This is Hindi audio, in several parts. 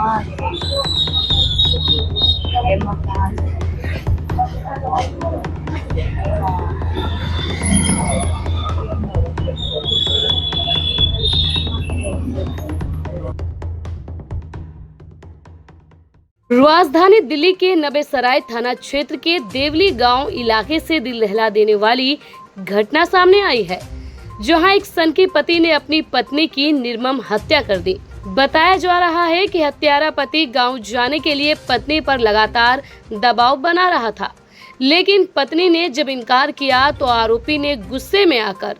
हाँ ये मकान राजधानी दिल्ली के नबेसराय थाना क्षेत्र के देवली गांव इलाके से दिल दहला देने वाली घटना सामने आई है, जहां एक सनकी पति ने अपनी पत्नी की निर्मम हत्या कर दी। बताया जा रहा है कि हत्यारा पति गांव जाने के लिए पत्नी पर लगातार दबाव बना रहा था, लेकिन पत्नी ने जब इनकार किया तो आरोपी ने गुस्से में आकर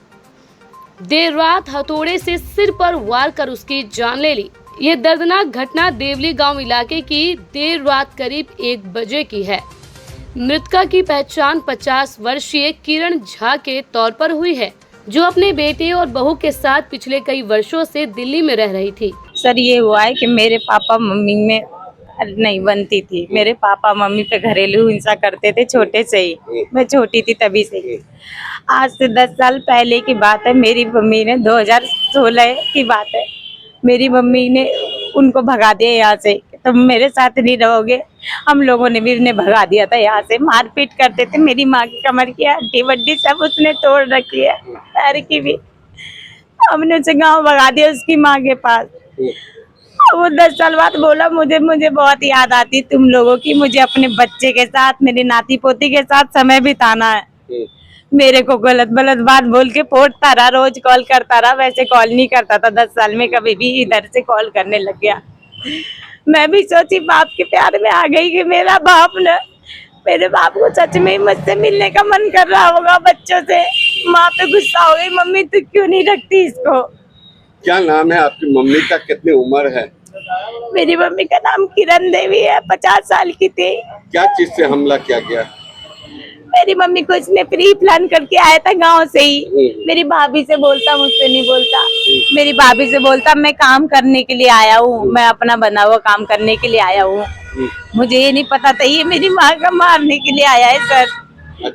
देर रात हथौड़े से सिर पर वार कर उसकी जान ले ली। ये दर्दनाक घटना देवली गांव इलाके की देर रात करीब 1 बजे की है। मृतका की पहचान 50 वर्षीय किरण झा के तौर पर हुई है, जो अपने बेटे और बहू के साथ पिछले कई वर्षों से दिल्ली में रह रही थी। सर ये हुआ है कि मेरे पापा मम्मी में नहीं बनती थी। मेरे पापा मम्मी पे घरेलू हिंसा करते थे छोटे से ही, मैं छोटी थी तभी से ही। आज से 10 साल पहले की बात है। मेरी मम्मी ने 2016 की बात है, मेरी मम्मी ने उनको भगा दिया यहाँ से, तुम मेरे साथ नहीं रहोगे। हम लोगों ने भी उन्हें भगा दिया था यहाँ से। मारपीट करते थे। मेरी माँ की कमर की हड्डी वड्डी सब उसने तोड़ रखी है, पैर की भी। हमने उसे गाँव भगा दिया उसकी माँ के पास। वो 10 साल बाद बोला मुझे बहुत याद आती तुम लोगों की। मुझे अपने बच्चे के साथ, मेरे नाती पोती के साथ समय बिताना है। मेरे को गलत बात बोल के फोड़ता रहा, रोज कॉल करता रहा। वैसे कॉल नहीं करता था, 10 साल में कभी भी इधर से कॉल करने लग गया। मैं भी सोची बाप के प्यार में आ गई कि मेरा बाप न, मेरे बाप को सच में मुझसे मिलने का मन कर रहा होगा बच्चों से। माँ पे गुस्सा हो गई, मम्मी तू क्यों नहीं रखती इसको। क्या नाम है आपकी मम्मी का, कितनी उम्र है? मेरी मम्मी का नाम किरण देवी है, 50 साल की थी। क्या चीज से हमला किया गया? मेरी मम्मी को इसने प्री प्लान करके आया था गांव से ही। मेरी भाभी से बोलता, मुझसे नहीं बोलता। मेरी भाभी से बोलता मैं काम करने के लिए आया हूँ, मैं अपना बना हुआ काम करने के लिए आया हूँ। मुझे ये नहीं पता था ये मेरी माँ का मारने के लिए आया है सर।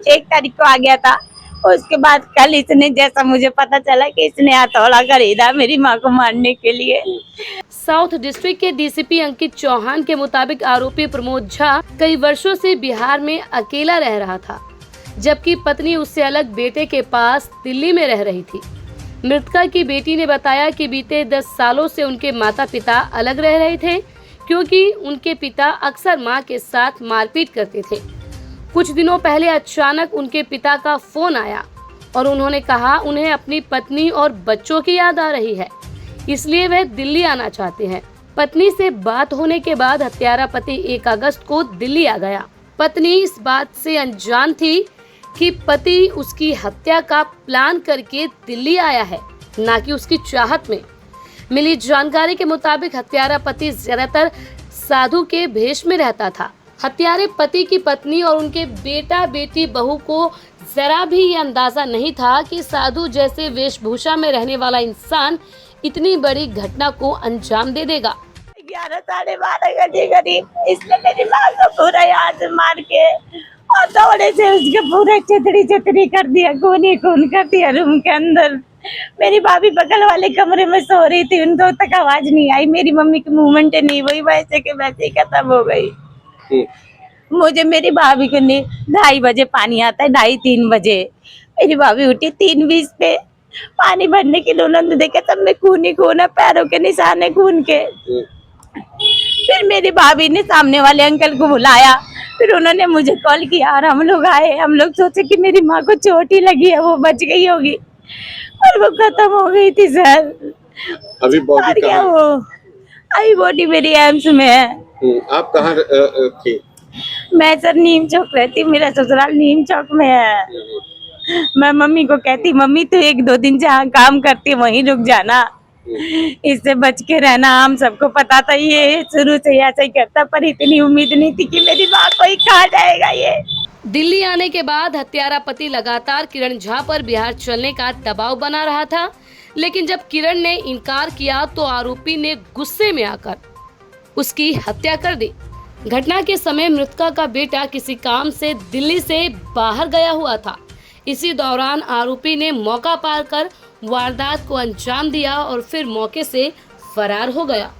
1 तारीख को आ गया था। उसके बाद कल इसने, जैसा मुझे पता चला कि इसने हथौड़ा खरीदा मेरी माँ को मारने के लिए। साउथ डिस्ट्रिक्ट के डीसीपी अंकित चौहान के मुताबिक आरोपी प्रमोद झा कई वर्षों से बिहार में अकेला रह रहा था, जबकि पत्नी उससे अलग बेटे के पास दिल्ली में रह रही थी। मृतका की बेटी ने बताया कि बीते 10 सालों से उनके माता पिता अलग रह रहे थे, क्योंकि उनके पिता अक्सर मां के साथ मारपीट करते थे। कुछ दिनों पहले अचानक उनके पिता का फोन आया और उन्होंने कहा उन्हें अपनी पत्नी और बच्चों की याद आ रही है, इसलिए वह दिल्ली आना चाहते हैं। पत्नी से बात होने के बाद हत्यारा पति 1 अगस्त को दिल्ली आ गया। पत्नी इस बात से अनजान थी कि पति उसकी हत्या का प्लान करके दिल्ली आया है, न कि उसकी चाहत में। मिली जानकारी के मुताबिक हत्यारा पति ज्यादातर साधु के भेष में रहता था। हत्यारे पति की पत्नी और उनके बेटा बेटी बहू को जरा भी ये अंदाजा नहीं था कि साधु जैसे वेशभूषा में रहने वाला इंसान इतनी बड़ी घटना को अंजाम दे देगा। 11 साढ़े 12 बजे करीब इसने मेरी माँ को पूरा याद मार के और थोड़े से उसके पूरे चितरी कर दिया, खून कर दिया रूम के अंदर। मेरी भाभी बगल वाले कमरे में सो रही थी, उनको तक आवाज नहीं आई। मेरी मम्मी की मूवमेंट नहीं हुई, वैसे के वैसे ही खत्म हो गई। मुझे मेरी भाभी को 2:30 बजे पानी आता है, 2:30-3 बजे मेरी भाभी उठी 3:20 पे पानी भरने के लिए। उन्होंने देखा तब में खून ही खून है, पैरों के निशान है खून के। फिर मेरी भाभी ने सामने वाले अंकल को बुलाया, फिर उन्होंने मुझे कॉल किया और हम लोग आए। हम लोग सोचे कि मेरी माँ को चोट ही लगी है, वो बच गई होगी, और वो खत्म हो गई थी सर। अभी बॉडी कहाँ? वो अभी बॉडी मेरी एम्स में है। आप कहाँ थी? मैं सर नीम चौक रहती, मेरा ससुराल नीम चौक में है। मैं मम्मी को कहती मम्मी तू 1-2 दिन जहाँ काम करती वहीं रुक जाना, इससे बच के रहना। हम सबको पता था ये शुरू से ऐसा ही करता, पर इतनी उम्मीद नहीं थी कि मेरी माँ को ही खा जाएगा ये। दिल्ली आने के बाद हत्यारा पति लगातार किरण झा पर बिहार चलने का दबाव बना रहा था, लेकिन जब किरण ने इनकार किया तो आरोपी ने गुस्से में आकर उसकी हत्या कर दी। घटना के समय मृतका का बेटा किसी काम से दिल्ली से बाहर गया हुआ था। इसी दौरान आरोपी ने मौका पाकर वारदात को अंजाम दिया और फिर मौके से फरार हो गया।